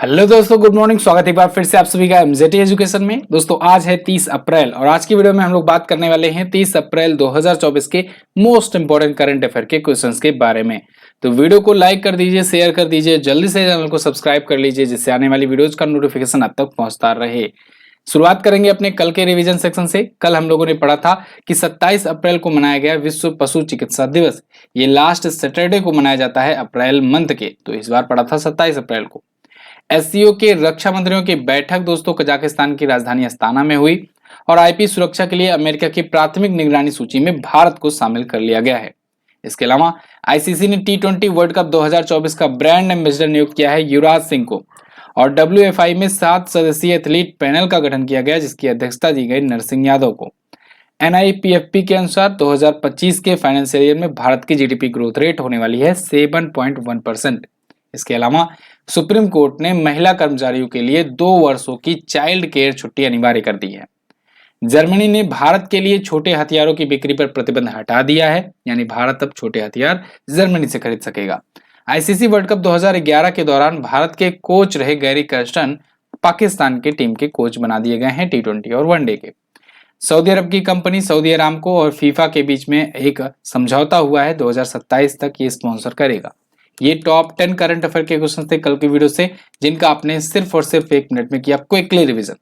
Hello दोस्तों, good morning. स्वागत है एक बार फिर से आप सभी का एमजेटी एजुकेशन में। दोस्तों आज है 30 अप्रैल और आज की वीडियो में हम लोग बात करने वाले हैं 30 अप्रैल 2024 के मोस्ट इंपोर्टेंट करंट अफेयर के क्वेश्चंस के बारे में। तो वीडियो को लाइक कर दीजिए, शेयर कर दीजिए, जल्दी से चैनल को सब्सक्राइब कर लीजिए जिससे आने वाली वीडियोज का नोटिफिकेशन आप तक पहुंचता रहे। शुरुआत करेंगे अपने कल के रिवीजन सेक्शन से। कल हम लोगों ने पढ़ा था कि 27 अप्रैल को मनाया गया विश्व पशु चिकित्सा दिवस। ये लास्ट सैटरडे को मनाया जाता है अप्रैल मंथ के, तो इस बार पढ़ा था 27 अप्रैल को। एससीओ के रक्षा मंत्रियों की बैठक दोस्तों कजाकिस्तान की राजधानी अस्ताना में हुई और आईपी सुरक्षा के लिए अमेरिका की प्राथमिक निगरानी सूची में भारत को शामिल कर लिया गया है। इसके अलावा आईसीसी ने टी20 वर्ल्ड कप 2024 का ब्रांड एम्बेसडर नियुक्त किया है युवराज सिंह को और डब्ल्यूएफआई में 7 सदस्यीय एथलीट पैनल का गठन किया गया जिसकी अध्यक्षता दी गई नरसिंह यादव को। एनआईपीएफपी के अनुसार 2025 के फाइनेंशियल ईयर में भारत की जीडीपी ग्रोथ रेट होने वाली है 7.1%। इसके अलावा सुप्रीम कोर्ट ने महिला कर्मचारियों के लिए 2 वर्षों की चाइल्ड केयर छुट्टी अनिवार्य कर दी है। जर्मनी ने भारत के लिए छोटे हथियारों की बिक्री पर प्रतिबंध हटा दिया है, यानी भारत अब छोटे हथियार जर्मनी से खरीद सकेगा। आईसीसी वर्ल्ड कप 2011 के दौरान भारत के कोच रहे गैरी कर्स्टन पाकिस्तान के टीम के कोच बना दिए गए हैं टी20 और वनडे के। सऊदी अरब की कंपनी सऊदी अरामको और फीफा के बीच में एक समझौता हुआ है, 2027 तक ये स्पॉन्सर करेगा। ये टॉप 10 करंट अफेयर के क्वेश्चन थे कल की वीडियो से, जिनका आपने सिर्फ और सिर्फ 1 मिनट में किया क्विकली रिवीजन।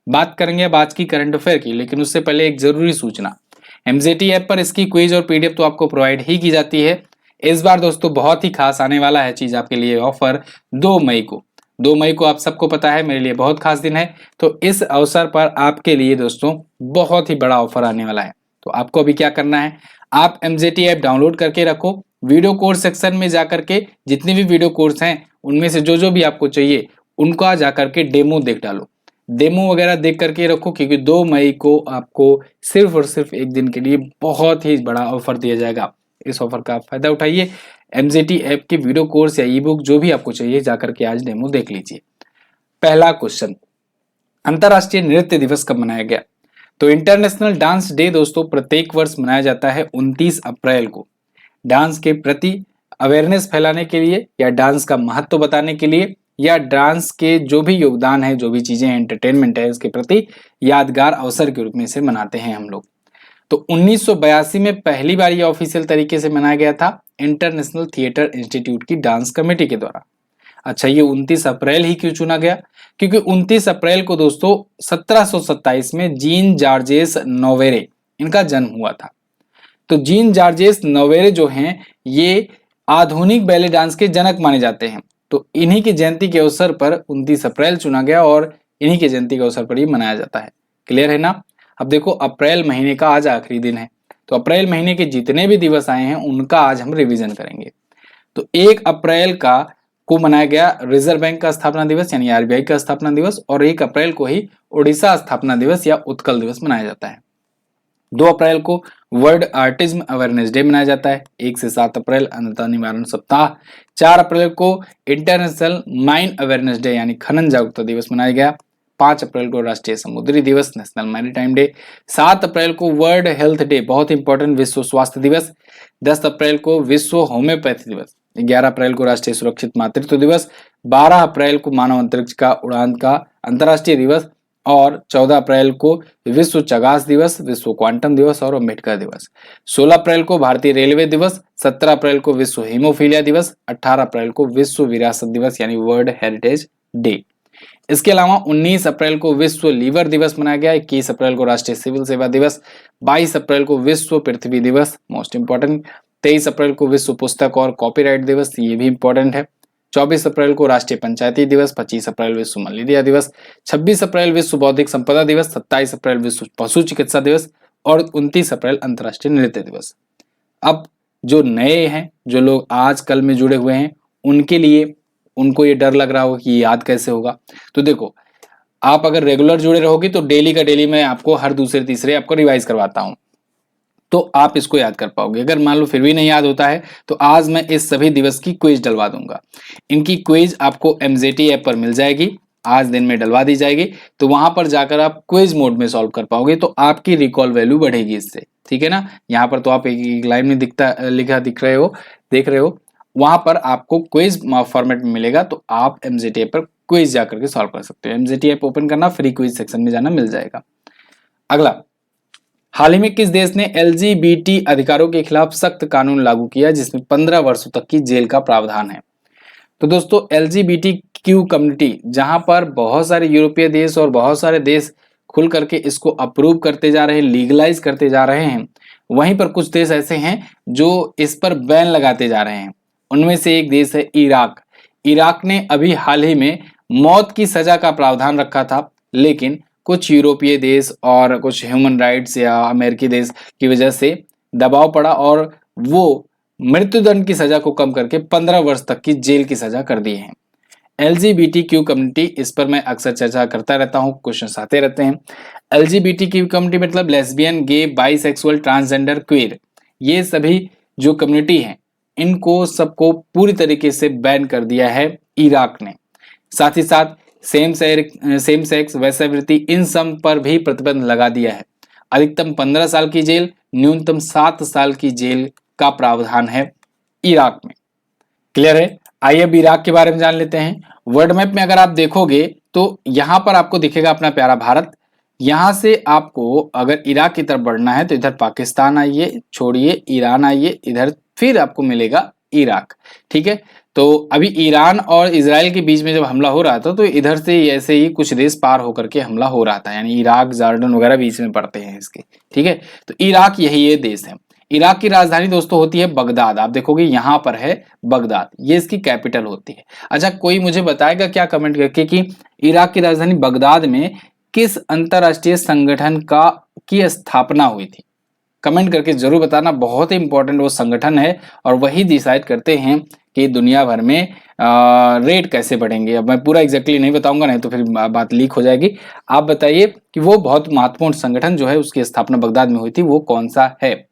बात करेंगे अब आज की करंट अफेयर की, लेकिन उससे पहले एक जरूरी सूचना। एमजेटी ऐप पर इसकी क्विज और पीडीएफ तो आपको प्रोवाइड ही की जाती है। इस बार दोस्तों बहुत ही खास आने वाला है चीज आपके लिए, ऑफर 2 मई को। 2 मई को आप सबको पता है मेरे लिए बहुत खास दिन है, तो इस अवसर पर आपके लिए दोस्तों बहुत ही बड़ा ऑफर आने वाला है। तो आपको अभी क्या करना है, आप एमजेटी ऐप डाउनलोड करके रखो, वीडियो कोर्स सेक्शन में जाकर के जितने भी वीडियो कोर्स हैं उनमें से जो भी आपको चाहिए उनका जाकर के डेमो देख डालो, डेमो वगैरह देख करके रखो, क्योंकि 2 मई को आपको सिर्फ और सिर्फ एक दिन के लिए बहुत ही बड़ा ऑफर दिया जाएगा। इस ऑफर का आप फायदा उठाइए। एमजेटी ऐप के वीडियो कोर्स या ई बुक जो भी आपको चाहिए जाकर के आज डेमो देख लीजिए। पहला क्वेश्चन, अंतरराष्ट्रीय नृत्य दिवस कब मनाया गया? तो इंटरनेशनल डांस डे दोस्तों प्रत्येक वर्ष मनाया जाता है 29 अप्रैल को। डांस के प्रति अवेयरनेस फैलाने के लिए या डांस का महत्व बताने के लिए या डांस के जो भी योगदान है, जो भी चीजें एंटरटेनमेंट है, उसके प्रति यादगार अवसर के रूप में इसे मनाते हैं हम लोग। तो 1982 में पहली बार यह ऑफिशियल तरीके से मनाया गया था इंटरनेशनल थिएटर इंस्टीट्यूट की डांस कमेटी के द्वारा। अच्छा, ये 29 अप्रैल ही क्यों चुना गया? क्योंकि 29 अप्रैल को दोस्तों 1727 में जीन जार्जेस नोवेरे इनका जन्म हुआ था। तो जीन जार्जेस नोवेरे जो हैं ये आधुनिक बैले डांस के जनक माने जाते हैं। तो इन्हीं की जयंती के अवसर पर 29 अप्रैल चुना गया और इन्हीं की जयंती के अवसर पर ये मनाया जाता है। क्लियर है ना? अब देखो, अप्रैल महीने का आज आखिरी दिन है, तो अप्रैल महीने के जितने भी दिवस आए हैं उनका आज हम रिवीजन करेंगे। तो 1 अप्रैल का को मनाया गया रिजर्व बैंक का स्थापना दिवस यानी आरबीआई का स्थापना दिवस, और 1 अप्रैल को ही ओडिशा स्थापना दिवस या उत्कल दिवस मनाया जाता है। 2 अप्रैल को वर्ल्ड आर्टिज्म अवेयरनेस डे मनाया जाता है। 1 से 7 अप्रैल अंधता निवारण सप्ताह। 4 अप्रैल को इंटरनेशनल माइन अवेयरनेस डे यानी खनन जागरूकता दिवस मनाया गया। 5 अप्रैल को राष्ट्रीय समुद्री दिवस नेशनल मैरीटाइम डे। 7 अप्रैल को वर्ल्ड हेल्थ डे, बहुत इंपॉर्टेंट, विश्व स्वास्थ्य दिवस। 10 अप्रैल को विश्व होम्योपैथी दिवस। 11 अप्रैल को राष्ट्रीय सुरक्षित मातृत्व दिवस। 12 अप्रैल को मानव अंतरिक्ष का उड़ान का अंतर्राष्ट्रीय दिवस और 14 अप्रैल को विश्व चगास दिवस, विश्व क्वांटम दिवस और अम्बेडकर दिवस। 16 अप्रैल को भारतीय रेलवे दिवस। 17 अप्रैल को विश्व हीमोफीलिया दिवस। 18 अप्रैल को विश्व विरासत दिवस यानी वर्ल्ड हेरिटेज डे। इसके अलावा 19 अप्रैल को विश्व लीवर दिवस मनाया गया। 21 अप्रैल को राष्ट्रीय सिविल सेवा दिवस। 22 अप्रैल को विश्व पृथ्वी दिवस, मोस्ट इंपॉर्टेंट। 23 अप्रैल को विश्व पुस्तक और कॉपीराइट दिवस, ये भी इंपॉर्टेंट है। 24 अप्रैल को राष्ट्रीय पंचायती दिवस। 25 अप्रैल विश्व मलेरिया दिवस। 26 अप्रैल विश्व बौद्धिक संपदा दिवस। 27 अप्रैल विश्व पशु चिकित्सा दिवस और 29 अप्रैल अंतर्राष्ट्रीय नृत्य दिवस। अब जो नए हैं, जो लोग आज कल में जुड़े हुए हैं, उनके लिए उनको ये डर लग रहा होगा कि याद कैसे होगा। तो देखो, आप अगर रेगुलर जुड़े रहोगे तो डेली का डेली मैं आपको हर दूसरे तीसरे आपको रिवाइज करवाता हूं, तो आप इसको याद कर पाओगे। अगर मान लो फिर भी नहीं याद होता है तो आज मैं इस सभी दिवस की क्विज डलवा दूंगा। इनकी क्विज आपको एमजेटी ऐप पर मिल जाएगी, आज दिन में डलवा दी जाएगी। तो वहां पर जाकर आप क्विज मोड में सॉल्व कर पाओगे, तो आपकी रिकॉल वैल्यू बढ़ेगी इससे। ठीक है ना? यहाँ पर तो आप एक लाइन में दिख रहे हो, देख रहे हो, वहां पर आपको क्विज फॉर्मेट में मिलेगा, तो आप एमजेटी ऐप पर क्विज जाकर के सॉल्व कर सकते हो। एमसीटी ऐप ओपन करना, फ्री क्विज सेक्शन में जाना, मिल जाएगा। अगला, हाल ही में किस देश ने एलजीबीटी अधिकारों के खिलाफ सख्त कानून लागू किया जिसमें 15 वर्षों तक की जेल का प्रावधान है? तो दोस्तों एलजीबीटी क्यू कम्युनिटी, जहां पर बहुत सारे यूरोपीय देश और बहुत सारे देश खुल करके इसको अप्रूव करते जा रहे हैं, लीगलाइज करते जा रहे हैं, वहीं पर कुछ देश ऐसे हैं जो इस पर बैन लगाते जा रहे हैं। उनमें से एक देश है इराक। इराक ने अभी हाल ही में मौत की सजा का प्रावधान रखा था, लेकिन कुछ यूरोपीय देश और कुछ ह्यूमन राइट्स या अमेरिकी देश की वजह से दबाव पड़ा और वो मृत्युदंड की सजा को कम करके 15 वर्ष तक की जेल की सजा कर दी है। एलजीबीटीक्यू कम्युनिटी, इस पर मैं अक्सर चर्चा करता रहता हूँ, क्वेश्चन आते रहते हैं। एलजीबीटीक्यू कम्युनिटी मतलब लेस्बियन, गे, बाइसेक्सुअल, ट्रांसजेंडर, क्वीर, ये सभी जो कम्युनिटी हैं इनको सबको पूरी तरीके से बैन कर दिया है इराक ने। साथ ही साथ सेम सेक्स वैश्यावृत्ति, इन सब पर भी प्रतिबंध लगा दिया है। अधिकतम 15 साल की जेल, न्यूनतम 7 साल की जेल का प्रावधान है इराक में। क्लियर है? आइए अब इराक के बारे में जान लेते हैं। वर्ल्ड मैप में अगर आप देखोगे तो यहां पर आपको दिखेगा अपना प्यारा भारत। यहां से आपको अगर इराक की तरफ बढ़ना है तो इधर पाकिस्तान आइए, छोड़िए ईरान आइए, इधर फिर आपको मिलेगा इराक। ठीक है, तो अभी ईरान और इजराइल के बीच में जब हमला हो रहा था तो इधर से ऐसे ही कुछ देश पार होकर के हमला हो रहा था, यानी इराक, जॉर्डन वगैरह बीच में पड़ते हैं इसके। ठीक है, तो इराक यही ये देश है। इराक की राजधानी दोस्तों होती है बगदाद। आप देखोगे यहां पर है बगदाद, ये इसकी कैपिटल होती है। अच्छा, कोई मुझे बताएगा क्या कमेंट करके कि इराक की राजधानी बगदाद में किस अंतरराष्ट्रीय संगठन की स्थापना हुई थी? कमेंट करके जरूर बताना, बहुत ही इंपॉर्टेंट वो संगठन है और वही डिसाइड करते हैं कि दुनिया भर में रेट कैसे बढ़ेंगे। अब मैं पूरा एग्जैक्टली नहीं बताऊंगा, नहीं तो फिर बात लीक हो जाएगी। आप बताइए कि वो बहुत महत्वपूर्ण संगठन जो है उसकी स्थापना बगदाद में हुई थी, वो कौन सा है?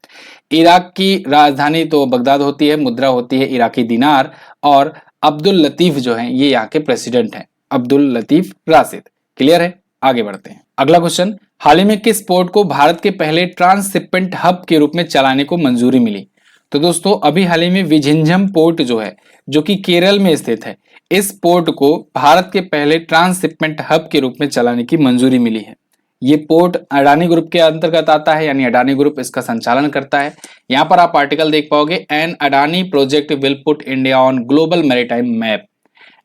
इराक की राजधानी तो बगदाद होती है, मुद्रा होती है इराकी दिनार, और अब्दुल लतीफ जो है ये यहाँ के प्रेसिडेंट हैं, अब्दुल लतीफ राशिद। क्लियर है? आगे बढ़ते हैं। अगला क्वेश्चन, हाल ही में किस पोर्ट को भारत के पहले ट्रांसशिपमेंट हब के रूप में चलाने को मंजूरी मिली? तो दोस्तों अभी हाल ही में विझिंजम पोर्ट जो है, जो कि केरल में स्थित है, इस पोर्ट को भारत के पहले ट्रांसशिपमेंट हब के रूप में चलाने की मंजूरी मिली है। ये पोर्ट अडानी ग्रुप के अंतर्गत आता है, यानी अडानी ग्रुप इसका संचालन करता है। यहाँ पर आप आर्टिकल देख पाओगे, an Adani project will put India on global maritime map.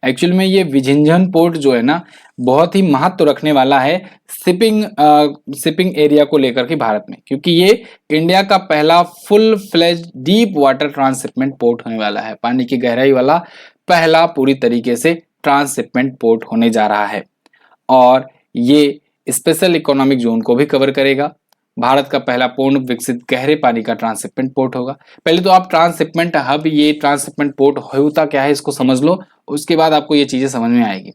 Actual में ये विझिंजम पोर्ट जो है ना, बहुत ही महत्व रखने वाला है शिपिंग एरिया को लेकर के भारत में, क्योंकि ये इंडिया का पहला full fledge deep water transshipment port होने वाला है। पानी की गहराई वाला पहला पूरी तरीके से ट्रांसशिपमेंट पोर्ट होने जा रहा है और ये स्पेशल इकोनॉमिक जोन को भी कवर करेगा। भारत का पहला पूर्ण विकसित गहरे पानी का ट्रांसशिपमेंट पोर्ट होगा। पहले तो आप ट्रांसशिपमेंट हब, ये ट्रांसशिपमेंट पोर्ट होता क्या है इसको समझ लो, उसके बाद आपको ये चीजें समझ में आएगी।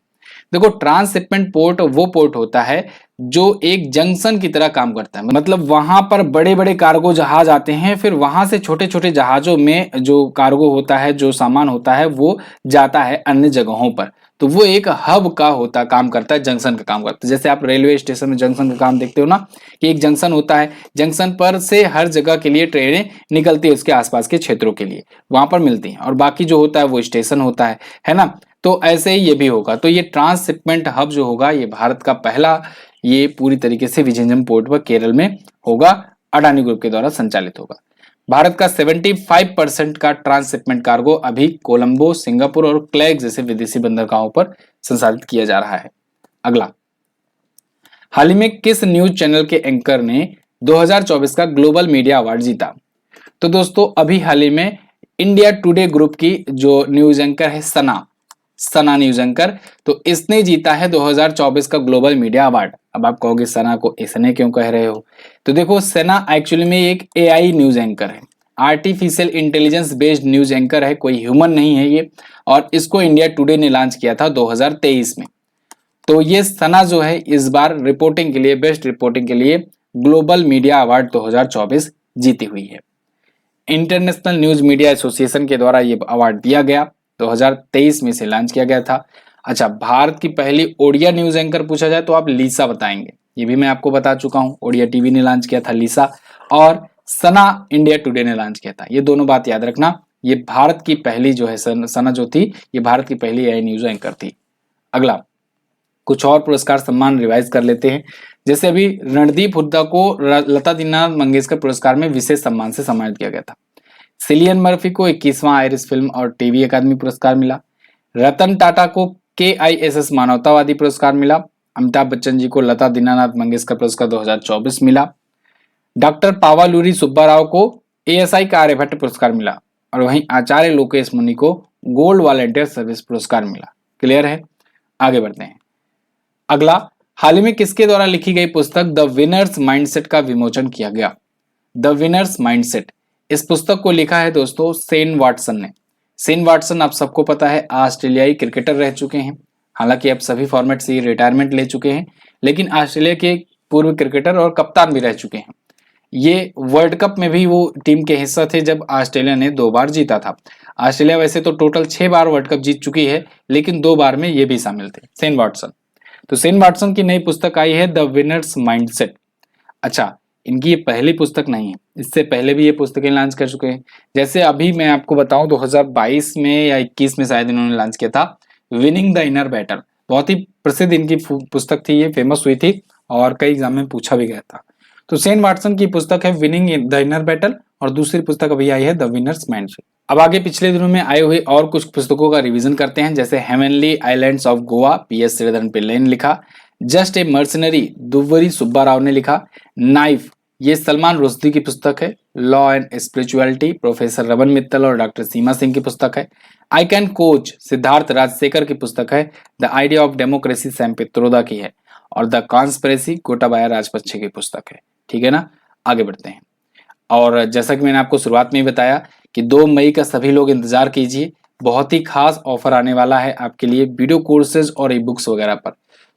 देखो, ट्रांसशिपमेंट पोर्ट वो पोर्ट होता है जो एक जंक्शन की तरह काम करता है। मतलब वहां पर बड़े बड़े कार्गो जहाज आते हैं, फिर वहां से छोटे छोटे जहाजों में जो कार्गो होता है, जो सामान होता है, वो जाता है अन्य जगहों पर। तो वो एक हब का काम करता है, जंक्शन का काम करता है। जैसे आप रेलवे स्टेशन में जंक्शन का काम देखते हो ना, कि एक जंक्शन होता है, जंक्शन पर से हर जगह के लिए ट्रेनें निकलती है, उसके आसपास के क्षेत्रों के लिए वहां पर मिलती हैं, और बाकी जो होता है वो स्टेशन होता है ना। तो ऐसे ही ये भी होगा। तो ये ट्रांसशिपमेंट हब जो होगा, ये भारत का पहला, ये पूरी तरीके से विझिंजम पोर्ट पर केरल में होगा, अडानी ग्रुप के द्वारा संचालित होगा। भारत का 75% का ट्रांसशिपमेंट कार्गो अभी कोलंबो, सिंगापुर और क्लैग जैसे विदेशी बंदरगाहों पर संसाधित किया जा रहा है। अगला, हाल ही में किस न्यूज चैनल के एंकर ने 2024 का ग्लोबल मीडिया अवार्ड जीता? तो दोस्तों अभी हाल ही में इंडिया टुडे ग्रुप की जो न्यूज एंकर है सना न्यूज एंकर, तो इसने जीता है 2024 का ग्लोबल मीडिया अवार्ड। अब आप कहोगे सना को इसने क्यों कह रहे हो? तो देखो, सना एक्चुअली में एक एआई न्यूज एंकर है, artificial intelligence based news anchor है, कोई ह्यूमन नहीं है ये, और इसको इंडिया टुडे ने लॉन्च किया था 2023 में। तो ये सना जो है इस बार रिपोर्टिंग के लिए, बेस्ट रिपोर्टिंग के लिए ग्लोबल मीडिया अवार्ड 2024 जीती हुई है। इंटरनेशनल न्यूज मीडिया एसोसिएशन के द्वारा ये अवार्ड दिया गया, 2023 में से लॉन्च किया गया था। अच्छा, भारत की पहली ओडिया न्यूज एंकर पूछा जाए तो आप लीसा बताएंगे, ये भी मैं आपको बता चुका हूं। ओडिया टीवी ने लॉन्च किया था लीसा, और सना इंडिया टुडे ने लॉन्च किया था। ये दोनों बात याद रखना, ये भारत की पहली जो है सना जो थी, ये भारत की पहली एआई न्यूज एंकर थी। अगला, कुछ और पुरस्कार सम्मान रिवाइज कर लेते हैं। जैसे अभी रणदीप हुड्डा को लता दीनानाथ मंगेशकर पुरस्कार में विशेष सम्मान से सम्मानित किया गया था। सिलियन मर्फी को 21वां आयरिश फिल्म और टीवी अकादमी पुरस्कार मिला। रतन टाटा को KISS मानवतावादी पुरस्कार मिला। अमिताभ बच्चन जी को लता दीनानाथ मंगेशकर पुरस्कार 2024 मिला। डॉक्टर पावालूरी सुब्बाराव को ASI का आर्यभट्ट पुरस्कार मिला और वहीं आचार्य लोकेश मुनि को गोल्ड वॉलेंटियर सर्विस पुरस्कार मिला। क्लियर है? आगे बढ़ते हैं। अगला, हाल ही में किसके द्वारा लिखी गई पुस्तक द विनर्स माइंडसेट का विमोचन किया गया? द विनर्स माइंडसेट, इस पुस्तक को लिखा है दोस्तों शेन वाटसन ने। शेन वाटसन आप सबको पता है ऑस्ट्रेलियाई क्रिकेटर रह चुके हैं। हालांकि अब सभी फॉर्मेट से रिटायरमेंट ले चुके हैं, लेकिन ऑस्ट्रेलिया के पूर्व क्रिकेटर और कप्तान भी रह चुके हैं। ये वर्ल्ड कप में भी वो टीम के हिस्सा थे जब ऑस्ट्रेलिया ने 2 बार जीता था। ऑस्ट्रेलिया वैसे तो टोटल 6 बार वर्ल्ड कप जीत चुकी है, लेकिन 2 बार में ये भी शामिल थे, शेन वाटसन। तो शेन वाटसन की नई पुस्तक आई है द विनर्स माइंडसेट। अच्छा, इनकी ये पहली पुस्तक नहीं है, इससे पहले भी ये पुस्तकें लॉन्च कर चुके हैं। जैसे अभी मैं आपको बताऊं 2022 में या 21 में शायद इन्होंने लॉन्च किया था विनिंग द इनर बैटल। बहुत ही प्रसिद्ध इनकी पुस्तक थी, ये फेमस हुई थी और कई एग्जाम में पूछा भी गया था। तो शेन वाटसन की पुस्तक है विनिंग द इनर बैटल और दूसरी पुस्तक अभी आई है द विनर्स माइंडसेट। अब आगे पिछले दिनों में आए हुए और कुछ पुस्तकों का रिवीजन करते हैं। जैसे heavenly islands of Goa, PS Sreedharan Pillai ने लिखा। Just a mercenary, Duvvuri Subba Rao ने लिखा। नाइफ, ये सलमान रुश्दी की पुस्तक है। Law and spirituality, professor Raman Mittal और डॉक्टर सीमा सिंह की पुस्तक है। I can coach, Siddharth Rajasekhar की पुस्तक है। The idea of democracy, Sam Pitroda की है। और द कॉन्स्पिरेसी, गोटाबाया राजपक्षे की पुस्तक है। ठीक है ना? आगे बढ़ते हैं। और जैसा कि मैंने आपको शुरुआत में ही बताया कि 2 मई का सभी लोग इंतजार कीजिए, बहुत ही खास ऑफर आने वाला है आपके लिए वीडियो कोर्सेज और ई बुक्स वगैरह पर।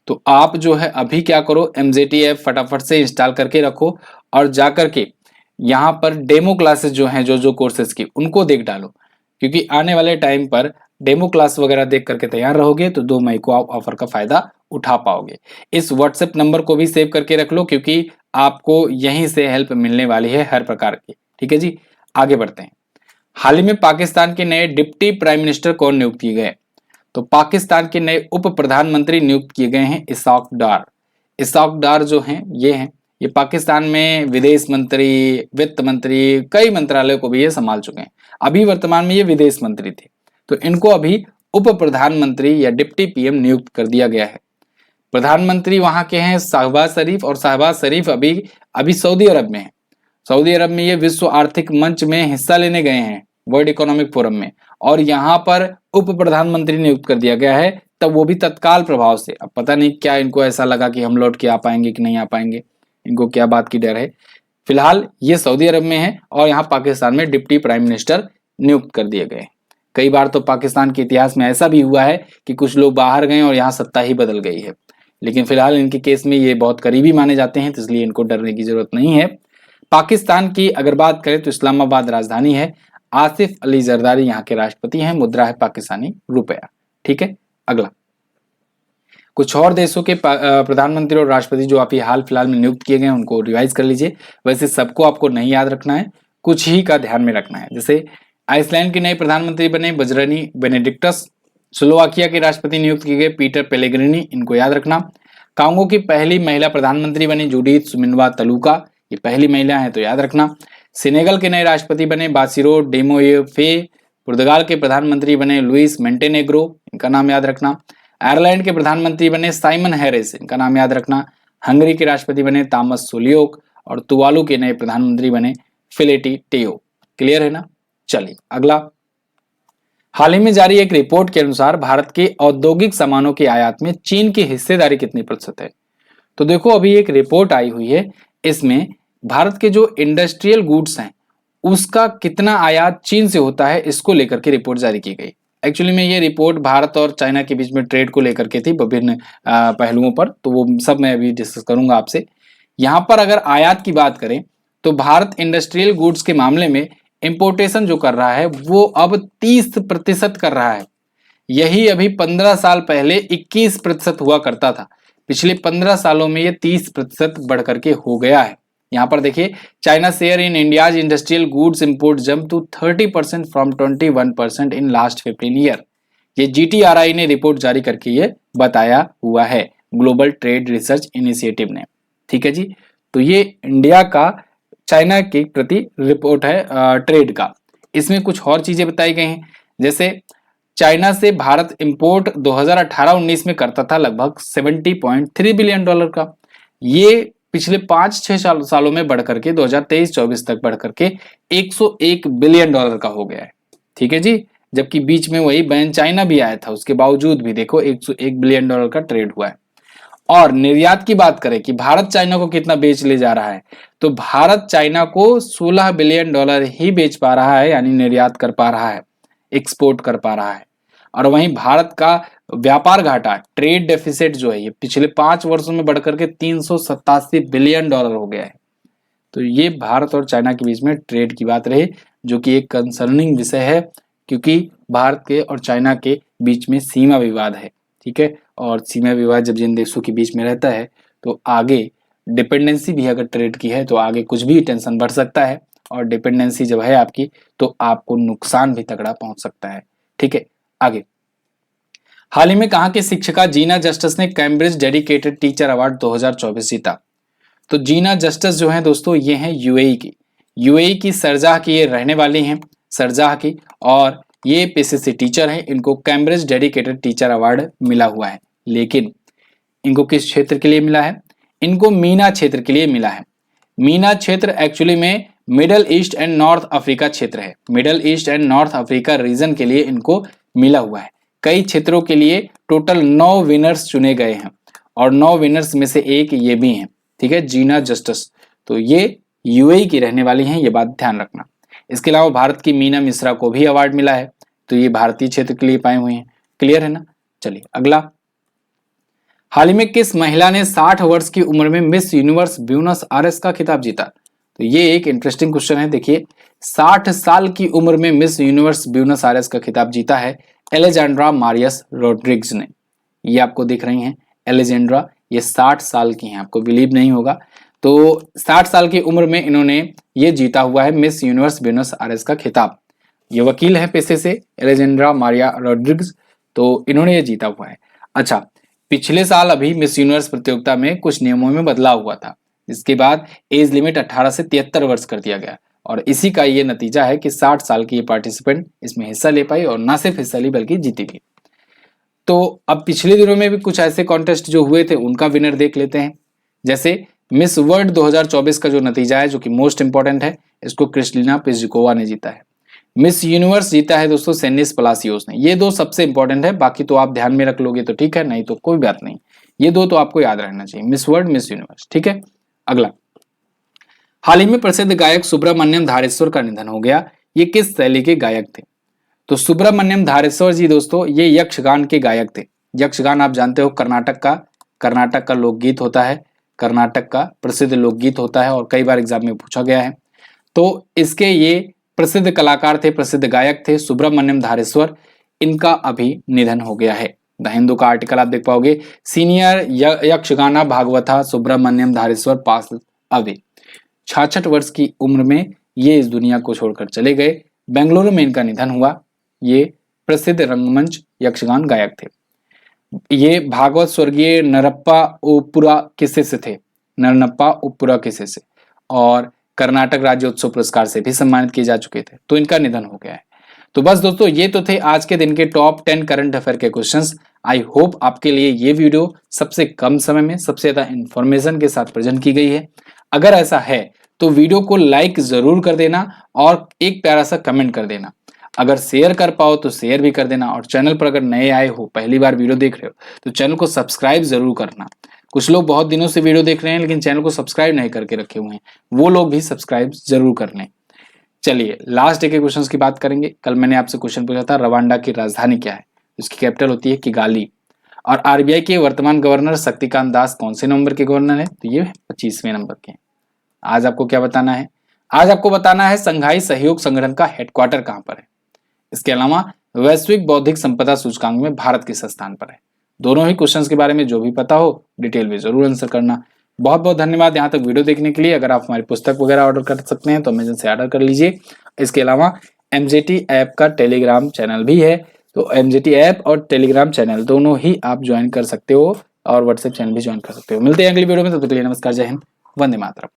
तो आप जो है अभी क्या करो, MZT ऐप फटाफट से इंस्टॉल करके रखो और जा करके यहाँ पर डेमो क्लासेस जो हैं जो कोर्सेज की, उनको देख डालो, क्योंकि आने वाले टाइम पर डेमो क्लास वगैरह देख करके तैयार रहोगे तो 2 मई को आप ऑफर का फायदा उठा पाओगे। इस व्हाट्सएप नंबर को भी सेव करके रख लो, क्योंकि आपको यहीं से हेल्प मिलने वाली है हर प्रकार की। ठीक है जी, आगे बढ़ते हैं। हाल ही में पाकिस्तान के नए डिप्टी प्राइम मिनिस्टर कौन नियुक्त किए गए? तो पाकिस्तान के नए उप प्रधानमंत्री नियुक्त किए गए हैं इसाक डार। इसाक डार जो हैं ये पाकिस्तान में विदेश मंत्री, वित्त मंत्री, कई मंत्रालयों को भी ये संभाल चुके हैं। अभी वर्तमान में ये विदेश मंत्री थे, तो इनको अभी उप प्रधानमंत्री या डिप्टी PM नियुक्त कर दिया गया है। प्रधानमंत्री वहां के हैं शहबाज शरीफ, और शहबाज शरीफ अभी सऊदी अरब में है। सऊदी अरब में ये विश्व आर्थिक मंच में हिस्सा लेने गए हैं, वर्ल्ड इकोनॉमिक फोरम में, और यहाँ पर उप प्रधानमंत्री नियुक्त कर दिया गया है, तब वो भी तत्काल प्रभाव से। अब पता नहीं क्या इनको ऐसा लगा कि हम लौट के आ पाएंगे कि नहीं आ पाएंगे, इनको क्या बात की डर है। फिलहाल ये सऊदी अरब में है और यहाँ पाकिस्तान में डिप्टी प्राइम मिनिस्टर नियुक्त कर दिए गए। कई बार तो पाकिस्तान के इतिहास में ऐसा भी हुआ है कि कुछ लोग बाहर गए और यहाँ सत्ता ही बदल गई है, लेकिन फिलहाल इनके केस में ये बहुत करीबी माने जाते हैं, तो इसलिए इनको डरने की जरूरत नहीं है। पाकिस्तान की अगर बात करें तो इस्लामाबाद राजधानी है। आसिफ अली जरदारी यहाँ के राष्ट्रपति हैं। मुद्रा है पाकिस्तानी रुपया। ठीक है, अगला कुछ और देशों के प्रधानमंत्री और राष्ट्रपति जो अभी हाल फिलहाल में नियुक्त किए गए उनको रिवाइज कर लीजिए। वैसे सबको आपको नहीं याद रखना है, कुछ ही का ध्यान में रखना है। जैसे आइसलैंड के नए प्रधानमंत्री बने बजरनी बेनेडिक्टस। स्लोवाकिया के राष्ट्रपति नियुक्त किए गए पीटर पेलेग्रिनी, इनको याद रखना। कांगो की पहली महिला प्रधानमंत्री बनी जूडिथ सुमिनवा तलुका, ये पहली महिला है तो याद रखना। सेनेगल के नए राष्ट्रपति बने बासिरो डेमोयेफे। पुर्तगाल के प्रधानमंत्री बने लुइस मेंटेनेग्रो, इनका नाम याद रखना। आयरलैंड के प्रधानमंत्री बने साइमन हैरिस, इनका नाम याद रखना। हंगरी के राष्ट्रपति बने तामस सोलियोक और तुवालू के नए प्रधानमंत्री बने फिलेटी टेयो। क्लियर है ना? चलिए अगला। हाल ही में जारी एक रिपोर्ट के अनुसार भारत के औद्योगिक सामानों के आयात में चीन की हिस्सेदारी कितनी प्रतिशत है? तो देखो अभी एक रिपोर्ट आई हुई है, इसमें भारत के जो इंडस्ट्रियल गुड्स हैं उसका कितना आयात चीन से होता है, इसको लेकर के रिपोर्ट जारी की गई। एक्चुअली में ये रिपोर्ट भारत और चाइना के बीच में ट्रेड को लेकर के थी विभिन्न पहलुओं पर, तो वो सब मैं अभी डिस्कस करूंगा आपसे। यहाँ पर अगर आयात की बात करें तो भारत इंडस्ट्रियल गुड्स के मामले में इंपोर्टेशन जो कर रहा है वो अब 30% कर रहा है। यही अभी 15 साल पहले 21% हुआ करता था। पिछले 15 सालों में ये 30% बढ़ करके हो गया है। यहाँ पर देखिए, China share in India's industrial goods import jump to 30% from 21% in last 15 year. ये GTRI ने रिपोर्ट जारी करके ये बताया हुआ है। ग्लोबल ट्रेड रिसर्च इनिशिएटिव ने। ठीक है जी, तो ये इंडिया का चाइना के प्रति रिपोर्ट है ट्रेड का। इसमें कुछ और चीजें बताई गई हैं, जैसे चाइना से भारत इंपोर्ट 2018-19 में करता था लगभग $70.3 बिलियन का। ये पिछले 5-6 सालों में बढ़कर के 2023-24 तक बढ़कर के $101 बिलियन का हो गया है। ठीक है जी, जबकि बीच में वही बैन चाइना भी आया था, उसके बावजूद भी देखो $101 बिलियन का ट्रेड हुआ है। और निर्यात की बात करें कि भारत चाइना को कितना बेच ले जा रहा है, तो भारत चाइना को $16 बिलियन ही बेच पा रहा है, यानी निर्यात कर पा रहा है, एक्सपोर्ट कर पा रहा है। और वहीं भारत का व्यापार घाटा, ट्रेड डेफिसिट जो है, ये पिछले 5 वर्षों में बढ़कर के $387 बिलियन हो गया है। तो ये भारत और चाइना के बीच में ट्रेड की बात रही, जो कि एक कंसर्निंग विषय है, क्योंकि भारत के और चाइना के बीच में सीमा विवाद है। ठीक है, और सीमा विवाद जब जिन देशों के बीच में रहता है तो आगे डिपेंडेंसी भी अगर ट्रेड की है तो आगे कुछ भी टेंशन बढ़ सकता है, और डिपेंडेंसी जब है आपकी तो आपको नुकसान भी तगड़ा पहुंच सकता है। ठीक है, आगे हाल ही में कहाँ की शिक्षिका जीना जस्टिस ने कैम्ब्रिज डेडिकेटेड टीचर अवार्ड 2024 जीता। तो जीना जस्टिस जो है दोस्तों, ये हैं यूएई की शारजाह की ये रहने वाली हैं, शारजाह की, और ये पीसीसी टीचर हैं। इनको कैम्ब्रिज डेडिकेटेड टीचर अवार्ड मिला हुआ है, लेकिन इनको किस क्षेत्र के लिए मिला है? इनको मीना क्षेत्र के लिए मिला है। मीना क्षेत्र एक्चुअली में middle east and north Africa क्षेत्र है। Middle east and north Africa reason के लिए इनको मिला हुआ है। कई क्षेत्रों के लिए टोटल 9 विनर्स चुने गए हैं, और 9 विनर्स में से एक ये भी हैं। ठीक है, जीना जस्टिस, तो ये यूएई की रहने वाली हैं, ये बात ध्यान रखना। इसके अलावा भारत की मीना मिश्रा को भी अवार्ड मिला है, तो ये भारतीय क्षेत्र के लिए पाए हुए हैं। क्लियर है ना? चलिए अगला, हाल ही में किस महिला ने 60 वर्ष की उम्र में मिस यूनिवर्स ब्यूनस आयर्स का खिताब जीता? तो ये एक इंटरेस्टिंग क्वेश्चन है। देखिए, 60 साल की उम्र में मिस यूनिवर्स ब्यूनस आयर्स का खिताब जीता है एलेजेंड्रा मारियस रोड्रिग्स ने। ये आपको दिख रही हैं एलेजेंड्रा, ये 60 साल की हैं, आपको बिलीव नहीं होगा। तो 60 साल की उम्र में इन्होंने ये जीता हुआ है मिस यूनिवर्स ब्यूनस आयर्स का खिताब। ये वकील है पेशे से, एलेजेंड्रा मारिया रोड्रिग्स, तो इन्होंने ये जीता हुआ है। अच्छा, पिछले साल अभी मिस यूनिवर्स प्रतियोगिता में कुछ नियमों में बदलाव हुआ था, जिसके बाद एज लिमिट 18 से 73 वर्ष कर दिया गया, और इसी का ये नतीजा है कि 60 साल की ये पार्टिसिपेंट इसमें हिस्सा ले पाई, और ना सिर्फ हिस्सा ली बल्कि जीती भी। तो अब पिछले दिनों में भी कुछ ऐसे कॉन्टेस्ट जो हुए थे उनका विनर देख लेते हैं। जैसे मिस वर्ल्ड 2024 का जो नतीजा है, जो कि मोस्ट इंपॉर्टेंट है, इसको क्रिस्टलिना पिज़्जिकोवा ने जीता है। मिस यूनिवर्स जीता है दोस्तों सेनिस पलासियोस ने। ये दो सबसे इंपॉर्टेंट है, बाकी तो आप ध्यान में रख लोगे तो ठीक है, नहीं तो कोई बात नहीं। ये दो तो आपको याद रहना चाहिए, मिस वर्ल्ड, मिस यूनिवर्स। ठीक है, अगला, हाल ही में प्रसिद्ध गायक सुब्रमण्यम धारेश्वर का निधन हो गया। ये किस शैली के गायक थे? तो सुब्रमण्यम धारेश्वर जी दोस्तों, ये यक्षगान के गायक थे। यक्षगान आप जानते हो कर्नाटक का लोकगीत होता है, कर्नाटक का प्रसिद्ध लोकगीत होता है, और कई बार एग्जाम में पूछा गया है। तो इसके ये प्रसिद्ध कलाकार थे, प्रसिद्ध गायक थे सुब्रमण्यम धारेश्वर। इनका अभी निधन हो गया है। द हिंदू का आर्टिकल आप देख पाओगे, senior Yakshagana Bhagavata Subramanyam Dhareshwar pass away. 66 वर्ष की उम्र में ये इस दुनिया को छोड़कर चले गए। बेंगलुरु में इनका निधन हुआ। ये प्रसिद्ध रंगमंच यक्षगान गायक थे। ये भागवत स्वर्गीय नरप्पा उपुरा किस्से से थे, नरनप्पा उपुरा किस्से से, और कर्नाटक राज्योत्सव पुरस्कार से भी सम्मानित किए जा चुके थे। तो इनका निधन हो गया है। तो बस दोस्तों, ये तो थे आज के दिन के टॉप 10 करंट अफेयर के क्वेश्चंस। आई होप आपके लिए ये वीडियो सबसे कम समय में सबसे ज्यादा इंफॉर्मेशन के साथ प्रेजेंट की गई है। अगर ऐसा है तो वीडियो को लाइक जरूर कर देना, और एक प्यारा सा कमेंट कर देना। अगर शेयर कर पाओ तो शेयर भी कर देना, और चैनल पर अगर नए आए हो, पहली बार वीडियो देख रहे हो, तो चैनल को सब्सक्राइब जरूर करना। कुछ लोग बहुत दिनों से वीडियो देख रहे हैं लेकिन चैनल को सब्सक्राइब नहीं करके रखे हुए हैं, वो लोग भी सब्सक्राइब जरूर कर लें। चलिए लास्ट डे के क्वेश्चंस की बात करेंगे। कल मैंने आपसे क्वेश्चन पूछा था रवांडा की राजधानी क्या है? उसकी कैपिटल होती है किगाली। और आरबीआई के वर्तमान गवर्नर शक्तिकांत दास कौन से नंबर के गवर्नर है? तो ये 25वें नंबर के। आज आपको क्या बताना है? आज आपको बताना है संघाई सहयोग संगठन का हेडक्वार्टर कहां पर है। इसके अलावा वैश्विक बौद्धिक संपदा सूचकांक में भारत किस स्थान पर है। दोनों ही क्वेश्चंस के बारे में जो भी पता हो डिटेल में जरूर आंसर करना। बहुत बहुत धन्यवाद यहाँ तक वीडियो देखने के लिए। अगर आप हमारी पुस्तक वगैरह ऑर्डर कर सकते हैं तो अमेजन से ऑर्डर कर लीजिए। इसके अलावा एमजेटी ऐप का टेलीग्राम चैनल भी है, तो एमजेटी ऐप और टेलीग्राम चैनल दोनों ही आप ज्वाइन कर सकते हो और व्हाट्सएप चैनल भी ज्वाइन कर सकते हो। मिलते हैं अगली वीडियो में, तब तक के लिए नमस्कार, जय हिंद, वंदे मातरम।